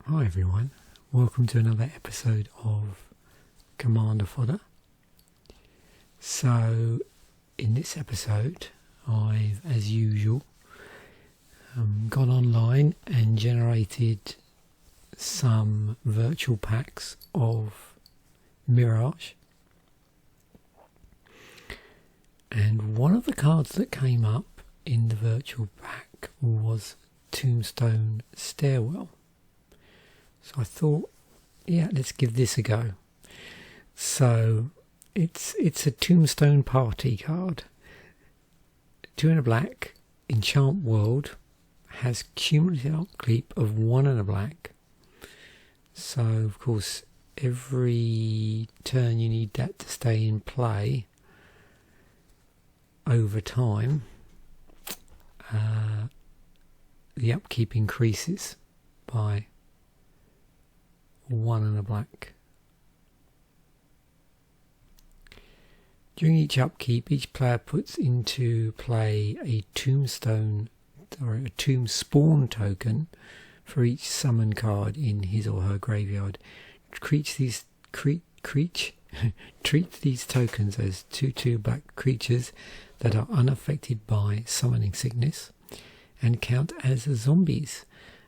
Hi everyone, welcome to another episode of Commander Fodder. So in this episode I've, as usual, gone online and generated some virtual packs of Mirage, and one of the cards that came up in the virtual pack was Tombstone Stairwell. So I thought, yeah, let's give this a go. So it's a Tombstone Party card. 2 and a black, Enchant World, has cumulative upkeep of 1 and a black. So of course every turn you need that to stay in play over time. The upkeep increases by 1 and a black. During each upkeep, each player puts into play a tombstone or a tomb spawn token for each summon card in his or her graveyard. Treats these tokens as 2/2 black creatures that are unaffected by summoning sickness and count as zombies.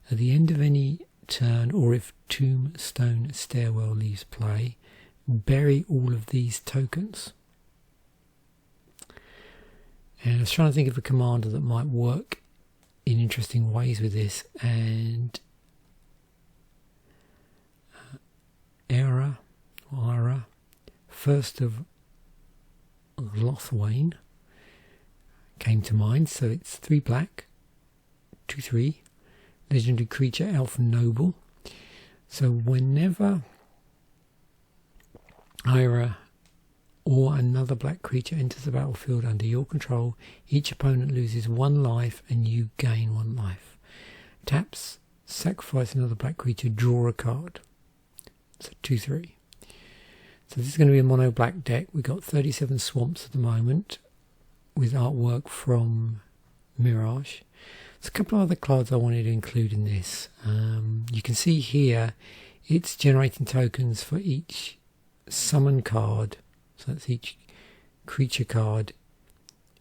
At the end of any turn, or if Tombstone Stairwell leaves play, bury all of these tokens. And I was trying to think of a commander that might work in interesting ways with this, and Ayara, first of Locthwain, came to mind. So it's 3 black, 2/3. Legendary creature, Elf Noble. So whenever Ayara or another black creature enters the battlefield under your control, each opponent loses 1 life and you gain 1 life. Taps, sacrifice another black creature, draw a card. So 2/3. So this is going to be a mono black deck. We've got 37 swamps at the moment with artwork from Mirage. There's a couple of other cards I wanted to include in this. You can see here it's generating tokens for each summon card, so that's each creature card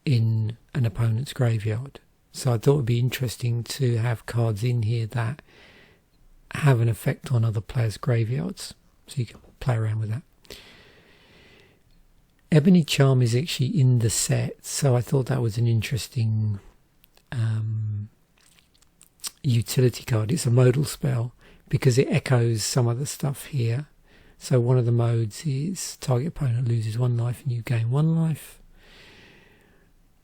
in an opponent's graveyard. So I thought it would be interesting to have cards in here that have an effect on other players' graveyards, so you can play around with that. Ebony Charm is actually in the set, so I thought that was an interesting utility card. It's a modal spell because it echoes some other stuff here. So one of the modes is target opponent loses 1 life and you gain 1 life,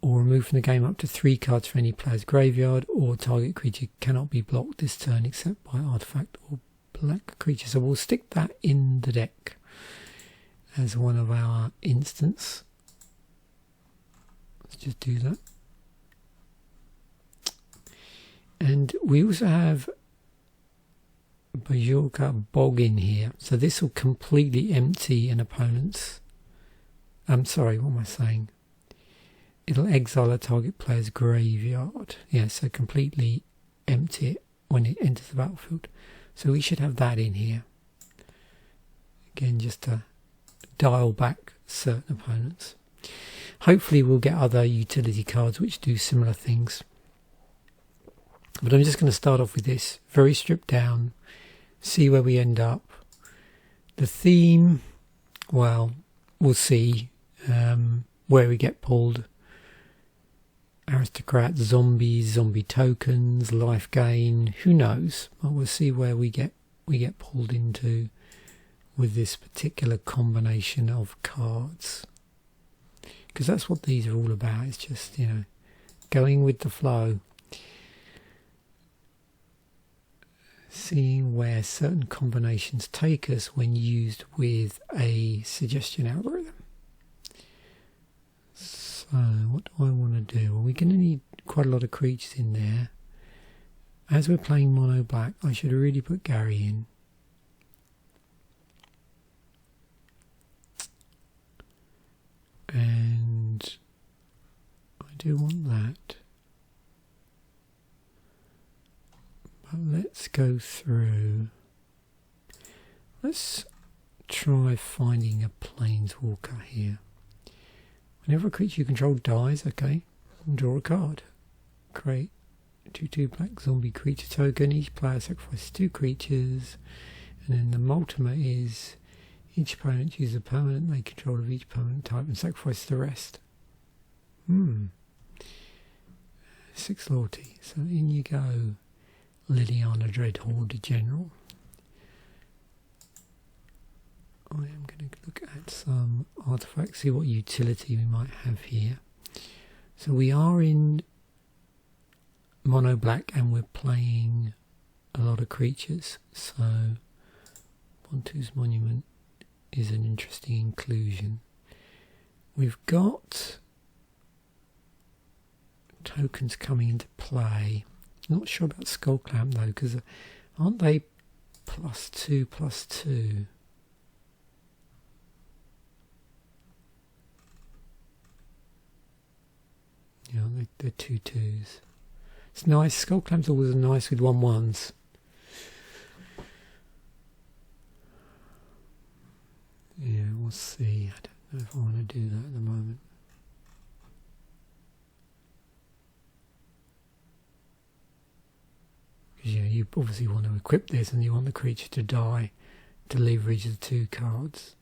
or remove from the game up to 3 cards for any player's graveyard, or target creature cannot be blocked this turn except by artifact or black creature. So we'll stick that in the deck as one of our instants. Let's just do that. And we also have Bojuka Bog in here. So this will completely empty an opponent's... I'm sorry, what am I saying? It'll exile a target player's graveyard. Yeah, so completely empty it when it enters the battlefield. So we should have that in here. Again, just to dial back certain opponents. Hopefully we'll get other utility cards which do similar things. But I'm just going to start off with this, very stripped down, see where we end up. The theme, well, we'll see where we get pulled. Aristocrats, zombies, zombie tokens, life gain, who knows? But we'll see where we get pulled into with this particular combination of cards. Because that's what these are all about. It's just, you know, going with the flow. Seeing where certain combinations take us when used with a suggestion algorithm. So what do I want to do? Well, we're going to need quite a lot of creatures in there. As we're playing mono black, I should really put Gary in. And I do want that. But let's go through. Let's try finding a planeswalker here. Whenever a creature you control dies, okay, draw a card. Create 2/2 black zombie creature token. Each player sacrifices 2 creatures, and then the ultimate is each opponent chooses a permanent they control of each permanent type and sacrifices the rest. 6 loyalty. So in you go, Liliana Dreadhorde General. I am going to look at some artifacts, see what utility we might have here. So we are in mono black and we're playing a lot of creatures. So Bontu's Monument is an interesting inclusion. We've got tokens coming into play. Not sure about Skullclamp though, because aren't they +2/+2? Yeah, they're 2/2s. It's nice. Skullclamp's always nice with 1/1s. Yeah, we'll see. I don't know if I want to do that at the moment. Because yeah, you obviously want to equip this and you want the creature to die to leverage the 2 cards.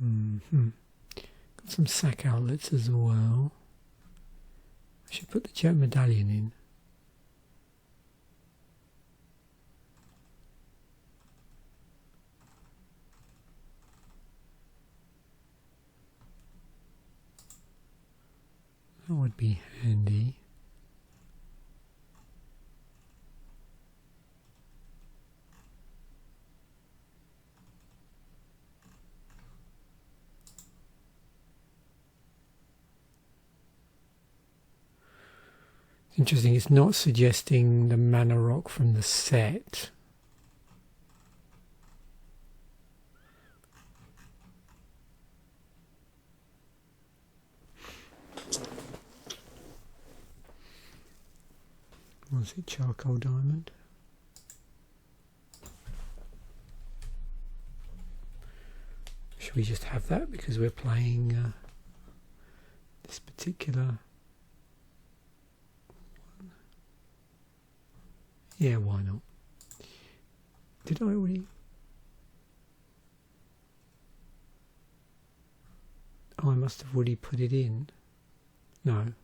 Got some sack outlets as well. I should put the Jet Medallion in. That would be handy. It's interesting, it's not suggesting the mana rock from the set. Was it Charcoal Diamond? Should we just have that because we're playing this particular one? Yeah, why not? Did I already? Oh, I must have already put it in. No.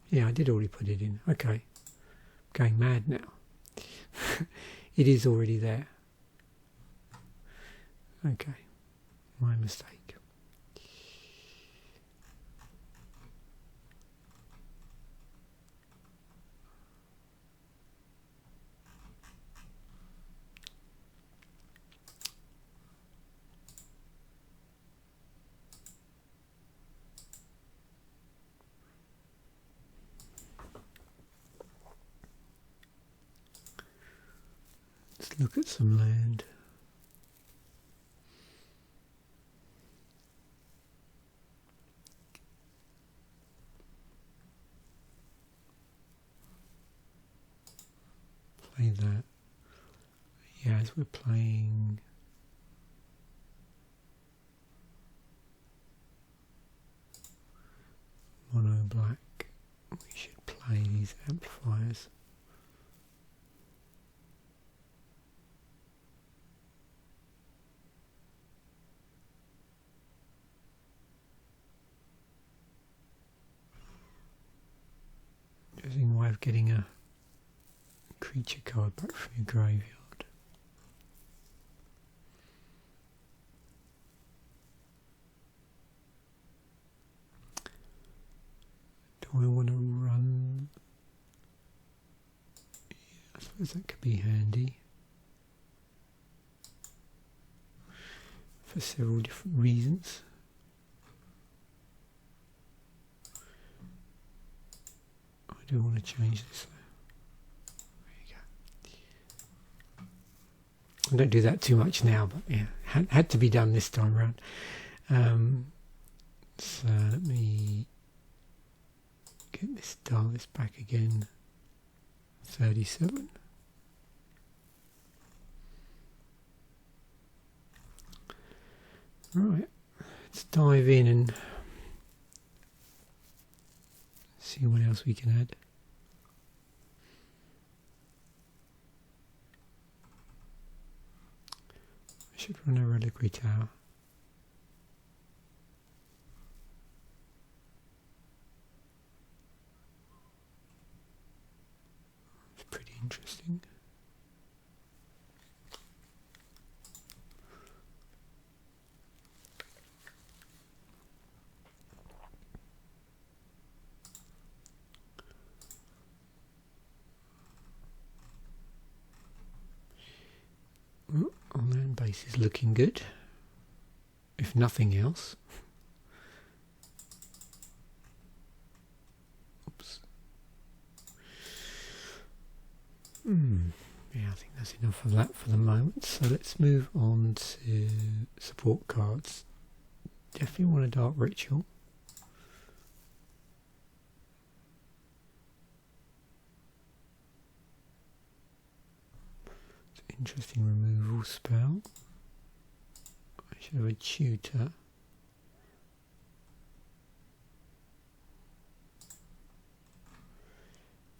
Yeah, I did already put it in. Okay. I'm going mad now. It is already there. Okay. My mistake. Let's look at some land. Play that. Yeah, as we're playing mono black, we should play these amplifiers. Interesting way of getting a creature card back from your graveyard. Do I want to run? Yeah, I suppose that could be handy for several different reasons. I do want to change this. There you go. I don't do that too much now, but yeah, had to be done this time around. So let me get Let's dial this back again. 37. Right, let's dive in and see what else we can add. I should run a reliquary tower. It's pretty interesting. Our land base is looking good, if nothing else. Oops. Yeah, I think that's enough of that for the moment. So let's move on to support cards. Definitely want a Dark Ritual. Interesting removal spell. I should have a tutor.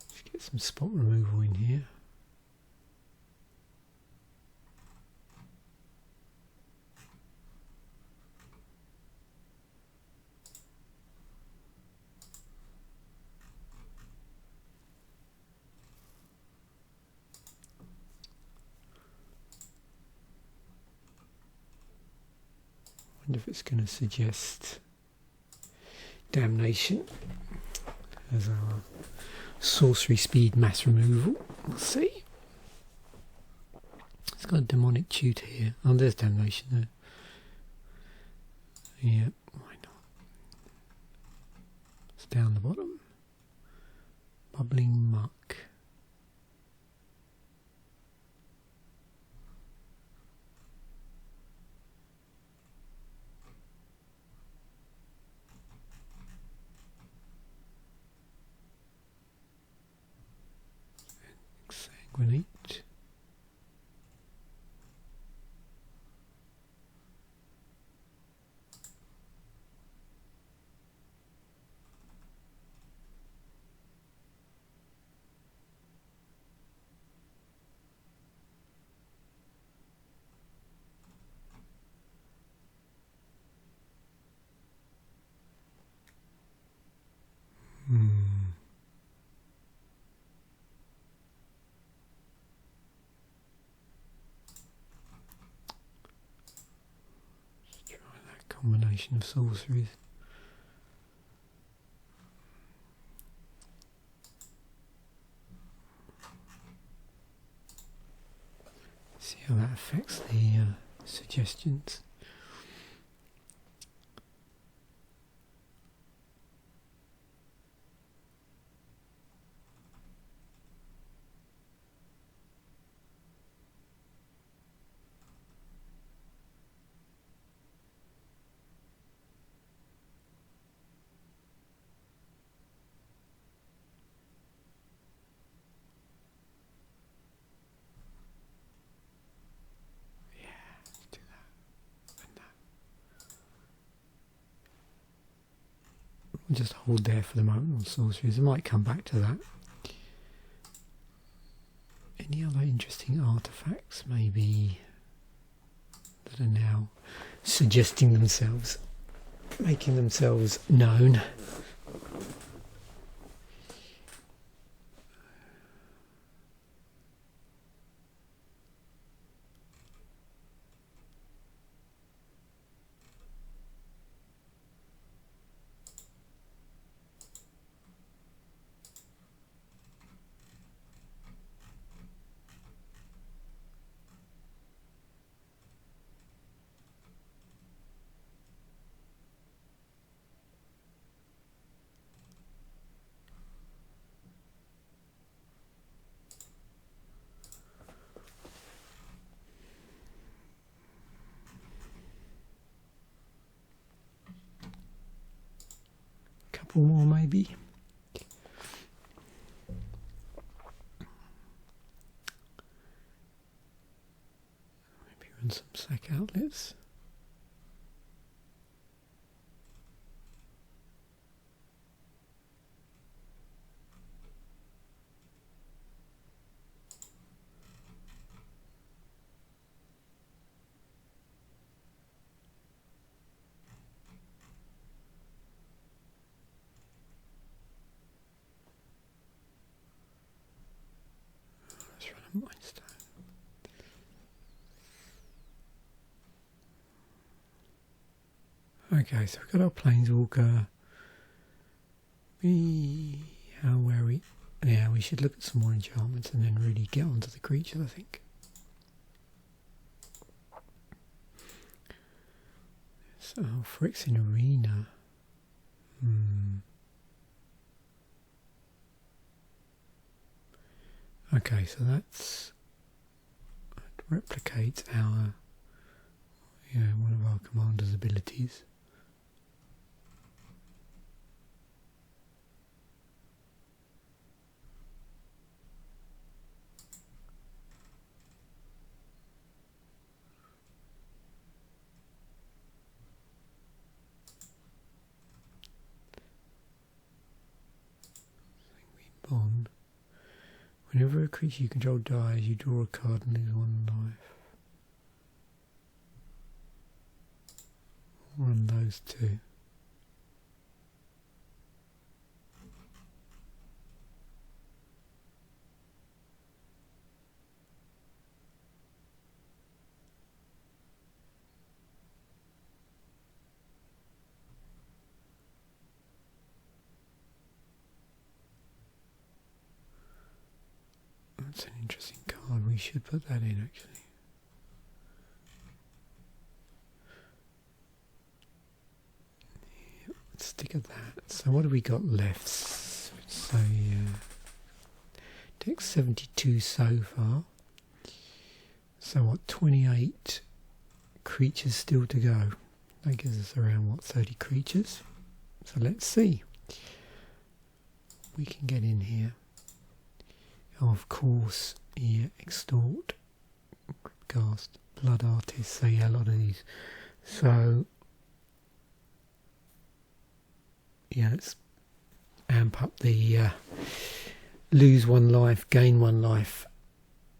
Let's get some spot removal in here. I wonder if it's going to suggest Damnation as our sorcery speed mass removal. We'll see. It's got a Demonic Tutor here. Oh, there's Damnation there. Yeah, why not? It's down the bottom. Bubbling Muck. Exsanguinate. Combination of sorceries. See how that affects the suggestions. Just hold there for the moment on sorceries. I might come back to that. Any other interesting artifacts maybe that are now suggesting themselves, making themselves known? Couple more maybe. Okay, so we've got our Planeswalker. Yeah, we should look at some more enchantments and then really get onto the creatures, I think. So, Phyrexian Arena. Okay, so that replicates our, one of our commander's abilities. Bond. Whenever a creature you control dies, you draw a card and lose 1 life. Run those 2. That's an interesting card. We should put that in, actually. Yeah, let's stick at that. So what have we got left? So deck 72 so far. So what, 28 creatures still to go. That gives us around, what, 30 creatures? So let's see. We can get in here. Of course, Extort, Crypt Ghast, Blood Artist, so yeah, a lot of these. So, yeah, let's amp up the lose 1 life, gain 1 life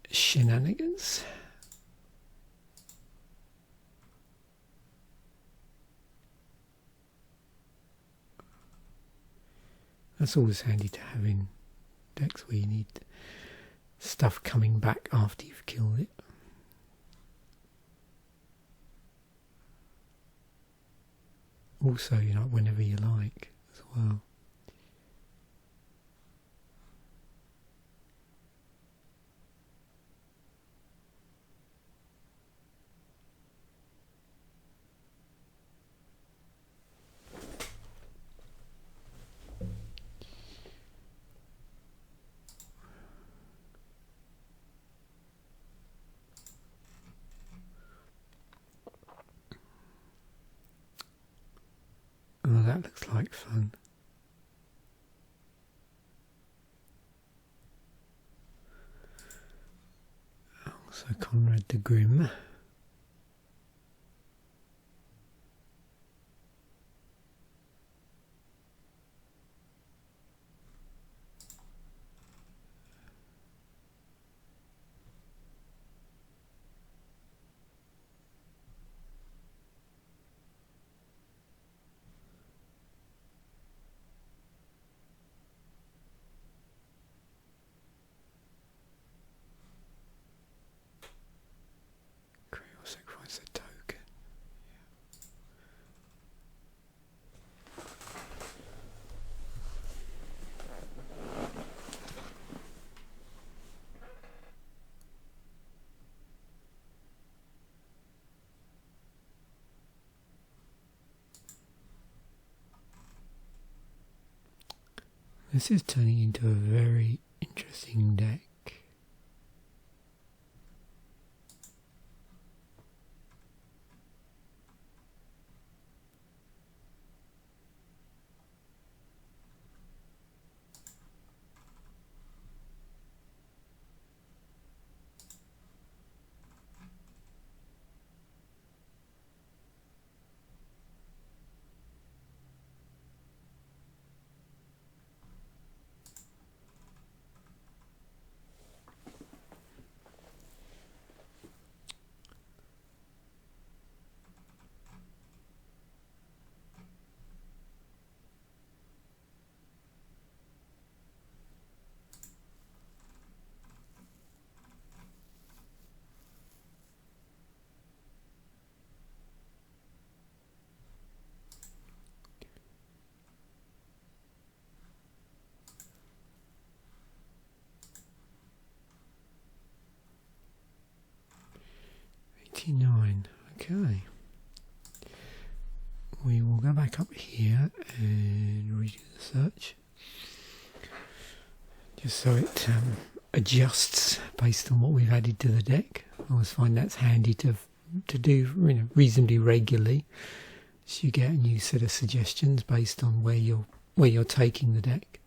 shenanigans. That's always handy to have in decks where you need stuff coming back after you've killed it. Also, whenever you like as well. Oh, that looks like fun. Also Conrad the Grim. Sacrifice a token. This is turning into a very interesting deck. Okay. We will go back up here and redo the search. Just so it adjusts based on what we've added to the deck. I always find that's handy to do, reasonably regularly, so you get a new set of suggestions based on where you're taking the deck.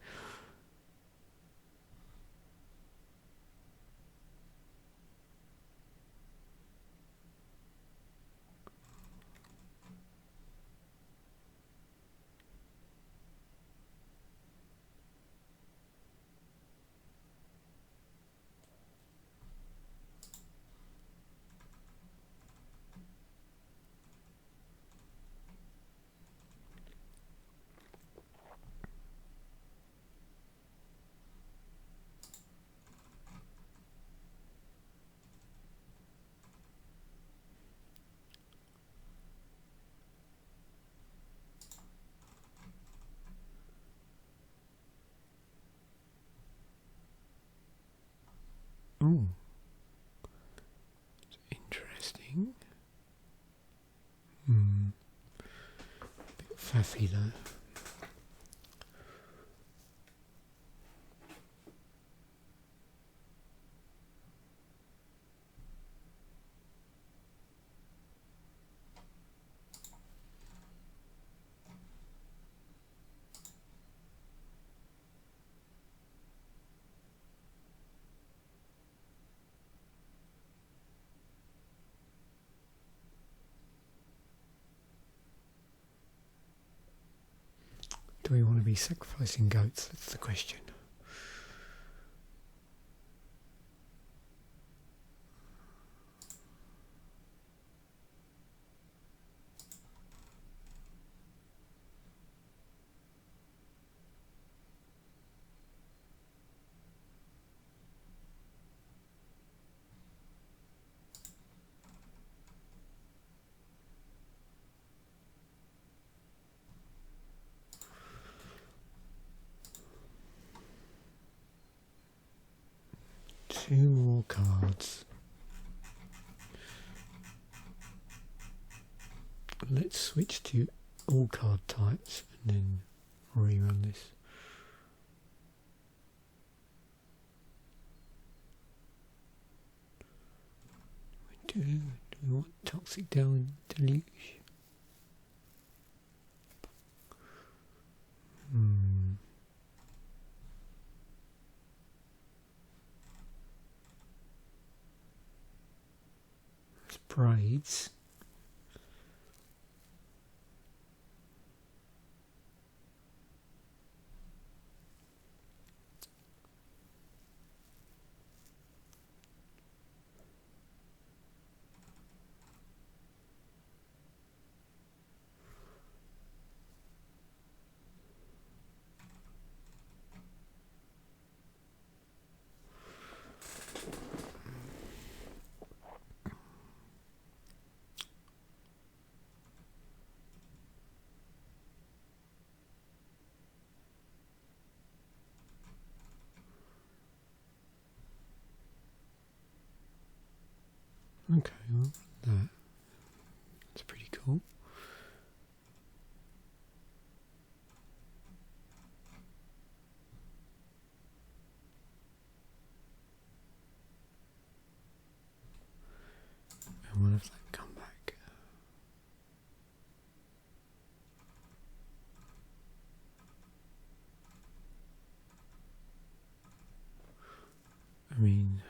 Oh, interesting. Bit faffy though. Do we want to be sacrificing goats? That's the question. Two more cards. Let's switch to all card types and then rerun this. Do we want Toxic Deluge? Braids. Okay, well, that's pretty cool. And what if that come back? I mean,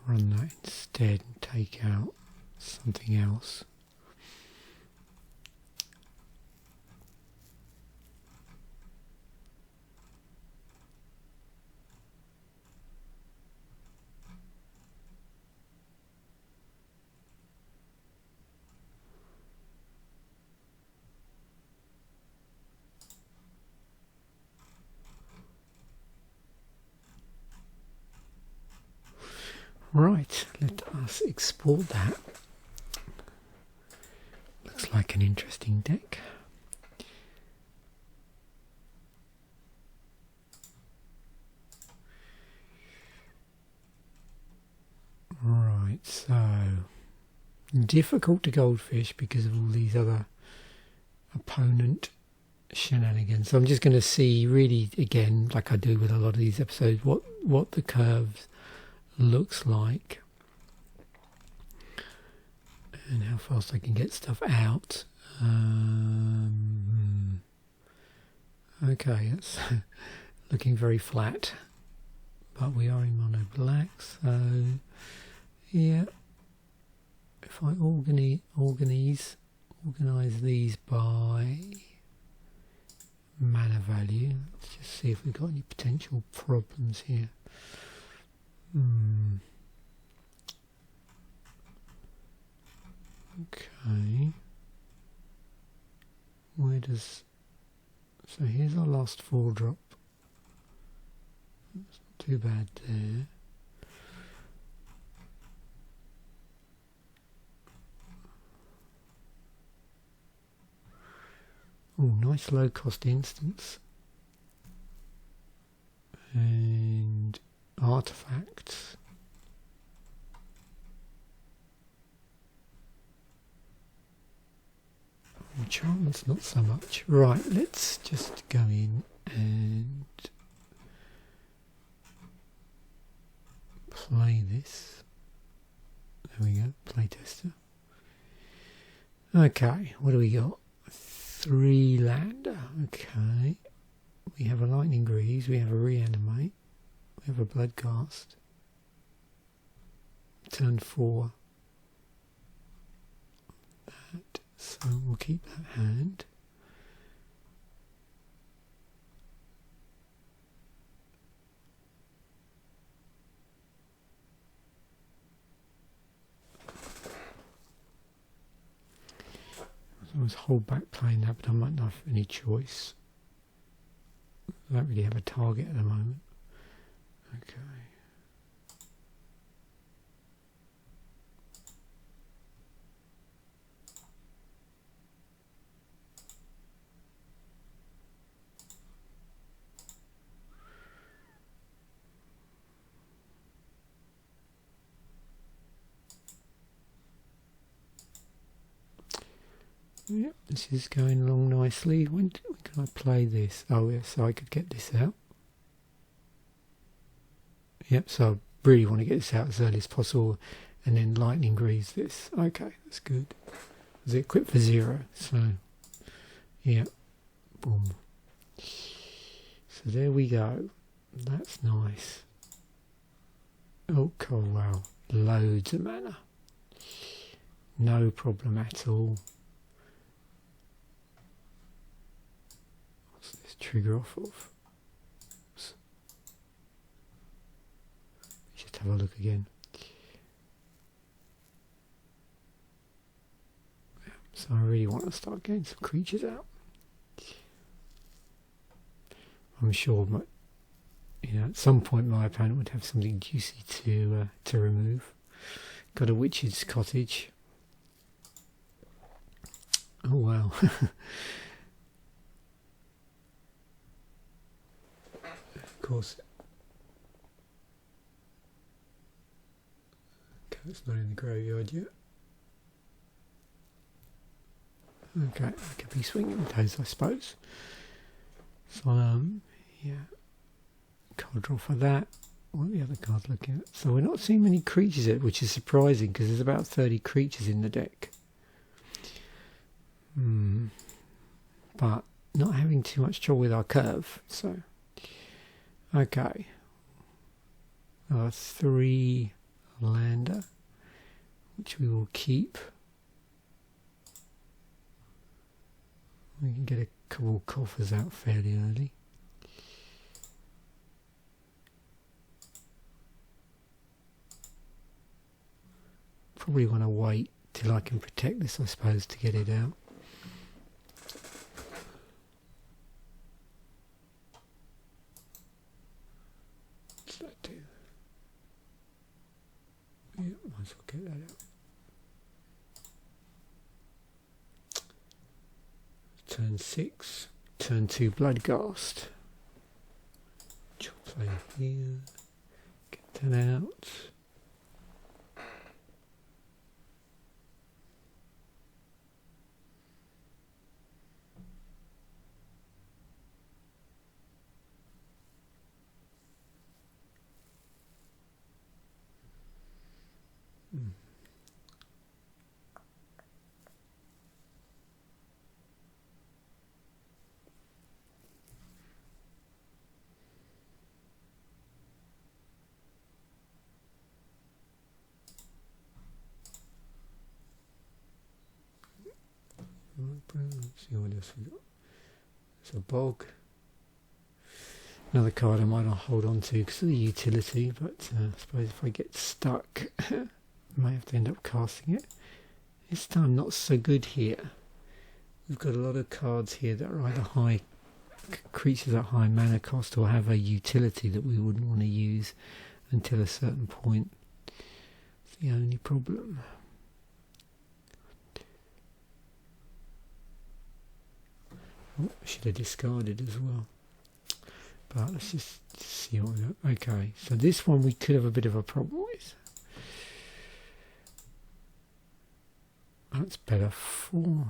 run that instead and take out something else. Right, let us export that. Looks like an interesting deck. Right, so difficult to goldfish because of all these other opponent shenanigans. So I'm just going to see really again, like I do with a lot of these episodes, what the curves looks like and how fast I can get stuff out. Okay, it's looking very flat, but we are in mono black, so yeah, if I organize these by mana value, let's just see if we've got any potential problems here. Okay, where does, so here's our last 4-drop. That's not too bad there. Oh, nice low cost instance. And artifacts. Oh, charms not so much. Right, let's just go in and play this. There we go, playtester. Okay, what do we got? 3 lander. Okay, we have a lightning grease, we have a reanimate, we have a Bloodghast. Turn 4. That, so we'll keep that hand. I was hold back playing that, but I might not have any choice. I don't really have a target at the moment. Okay. Yep, this is going along nicely. When can I play this? Oh yes, so I could get this out. Yep, so I really want to get this out as early as possible and then lightning grease this. Okay, that's good. Is it equipped for 0? So, yeah, boom. So there we go. That's nice. Oh, cool, wow. Loads of mana. No problem at all. Trigger off of. Oops. Just have a look again. So I really want to start getting some creatures out. I'm sure, at some point my opponent would have something juicy to remove. Got a witch's cottage. Oh wow. Of course. Okay, it's not in the graveyard yet. Okay, I could be swinging those, I suppose. So, yeah. Card draw for that. What are the other cards looking at? So we're not seeing many creatures yet, which is surprising because there's about 30 creatures in the deck. But not having too much trouble with our curve, so... Okay, 3 lander, which we will keep. We can get a Cabal Coffers out fairly early. Probably want to wait till I can protect this, I suppose, to get it out. Turn 6. Turn 2 Bloodghast. Play here. Get that out. Let's see what else we got. There's a bog. Another card I might not hold on to because of the utility, but I suppose if I get stuck, I might have to end up casting it. This time not so good here. We've got a lot of cards here that are either high creatures at high mana cost or have a utility that we wouldn't want to use until a certain point. It's the only problem. Oh, I should have discarded as well. But let's just see what we got. Okay, so this one we could have a bit of a problem with. That's better for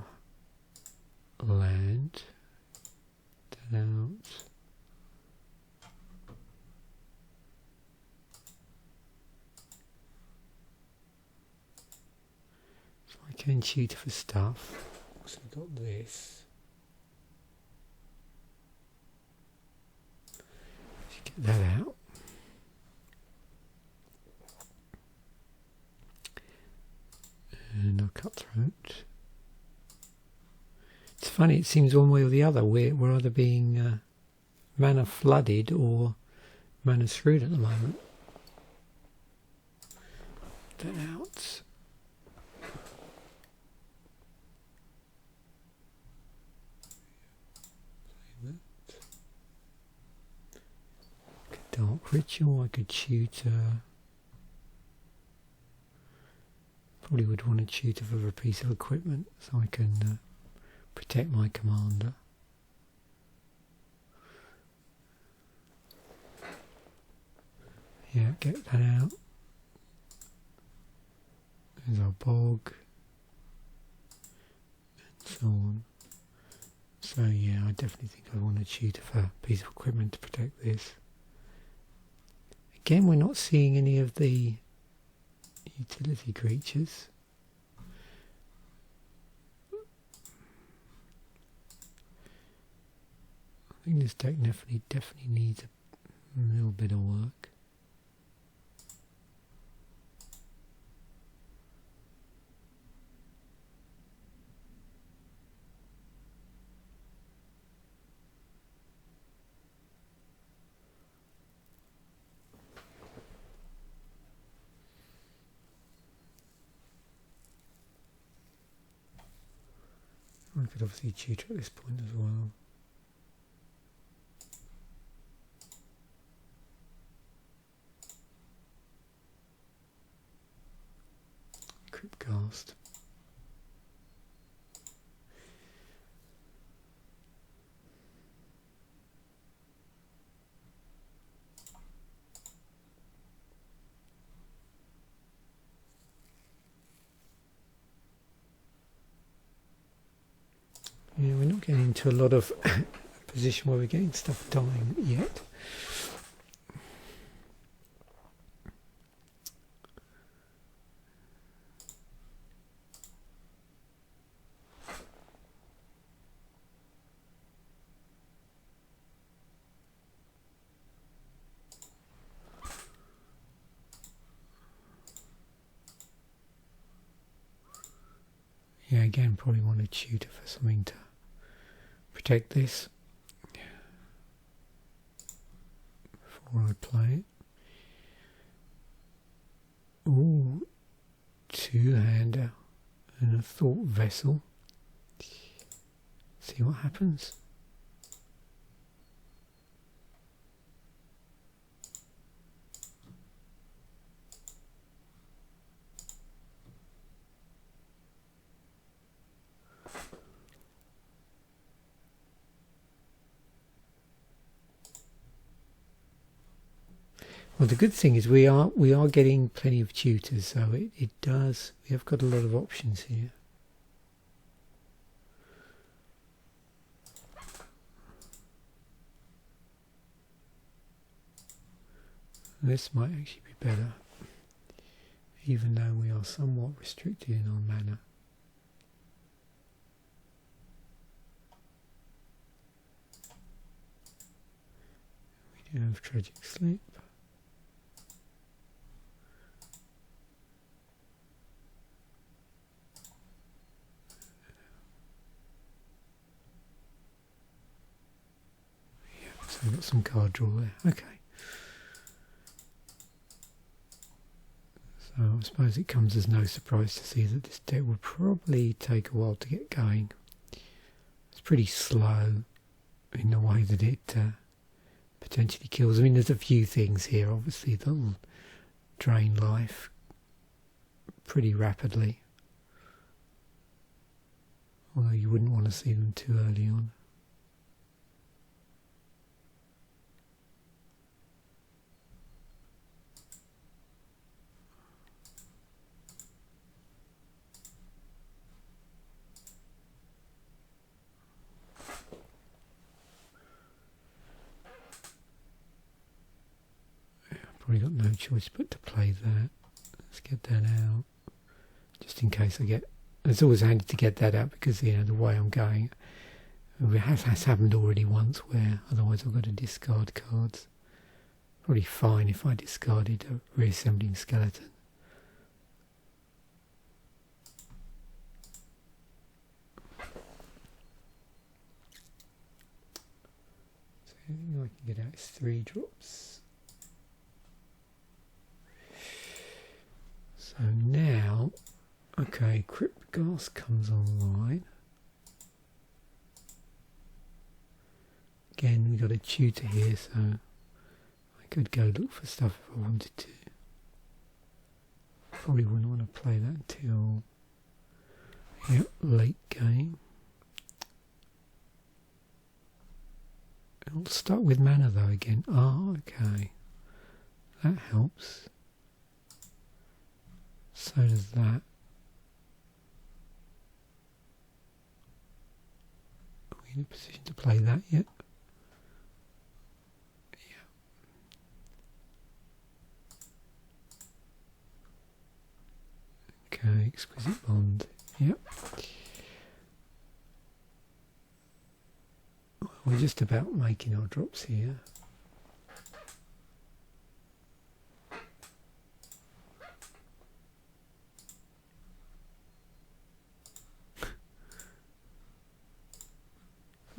land. That out. So I can tutor for stuff. So we've got this. Get that out. And a cutthroat. It's funny, it seems one way or the other. We're either being mana flooded or mana screwed at the moment. That out. Dark Ritual, I could tutor. Probably would want to tutor for a piece of equipment so I can protect my commander. Yeah, get that out. There's our bog. And so on. So yeah, I definitely think I want to tutor for a piece of equipment to protect this. Again, we're not seeing any of the utility creatures. I think this deck definitely needs a little bit of work. I could obviously tutor at this point as well. Crypt Ghast. Yeah, we're not getting into a lot of position where we're getting stuff dying yet. Yeah, again, probably want to tutor for something to protect this before I play it. Ooh, two-hander and a thought vessel. See what happens. Well, the good thing is we are getting plenty of tutors, so it does. We have got a lot of options here. This might actually be better, even though we are somewhat restricted in our mana. We do have Tragic Sleep. Yeah, so we've got some card draw there. Okay. So I suppose it comes as no surprise to see that this deck will probably take a while to get going. It's pretty slow in the way that it potentially kills. I mean, there's a few things here, obviously, that'll drain life pretty rapidly. Although you wouldn't want to see them too early on. Probably got no choice but to play that. Let's get that out, just in case I get. It's always handy to get that out because the way I'm going, it has happened already once. Where otherwise I've got to discard cards. Probably fine if I discarded a reassembling skeleton. So anything I can get out is 3 drops. So now, okay, Crypt Ghast comes online. Again, we got a tutor here, so I could go look for stuff if I wanted to. Probably wouldn't want to play that until late game. I'll start with mana though again. Oh, okay. That helps. So does that. Are we in a position to play that yet? Yeah. Okay, Exquisite Bond. Yep. We're just about making our drops here.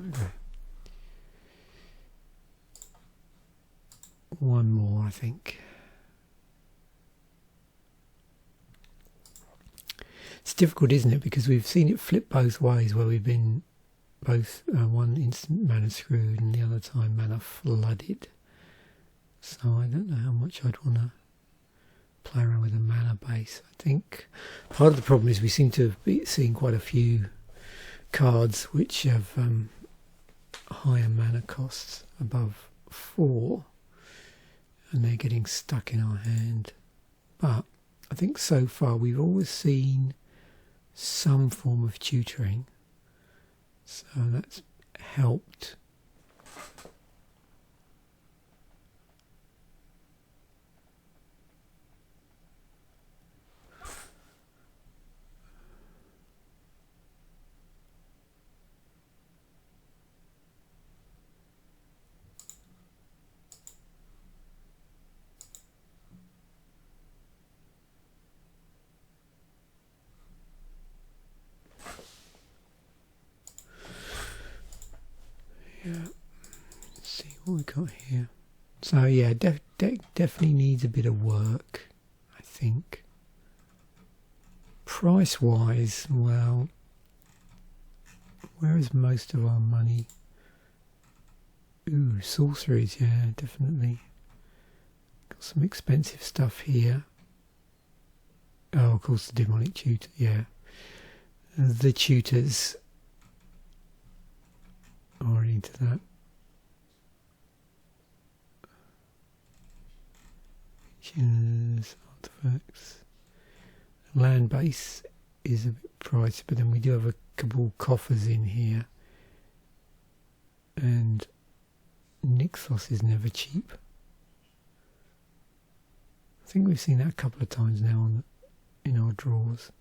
Okay. One more, I think. It's difficult, isn't it? Because we've seen it flip both ways, where we've been both one instant mana screwed and the other time mana flooded. So I don't know how much I'd want to play around with a mana base. I think part of the problem is we seem to be seeing quite a few cards which have higher mana costs, above 4, and they're getting stuck in our hand. But I think so far we've always seen some form of tutoring, so that's helped. Yeah, let's see what we got here. So yeah, deck definitely needs a bit of work, I think. Price wise, well, where is most of our money? Ooh, sorceries, yeah, definitely. Got some expensive stuff here. Oh, of course, the Demonic Tutor, yeah. The tutors are into that. creatures, artifacts. Land base is a bit pricey, but then we do have a Cabal Coffers in here. And Nixos is never cheap. I think we've seen that a couple of times now in our drawers.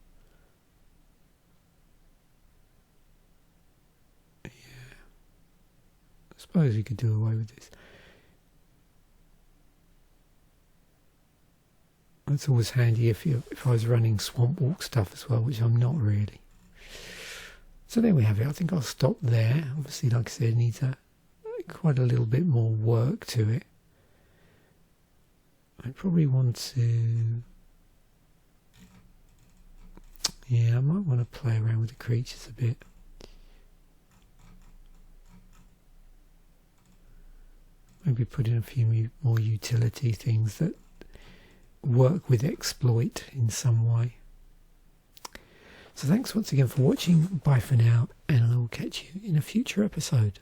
Yeah. I suppose we could do away with this. That's always handy if I was running Swamp Walk stuff as well, which I'm not really. So there we have it. I think I'll stop there. Obviously, like I said, it needs quite a little bit more work to it. I probably want to... Yeah, I might want to play around with the creatures a bit. Maybe put in a few more utility things that work with exploit in some way. So thanks once again for watching. Bye for now, and I will catch you in a future episode.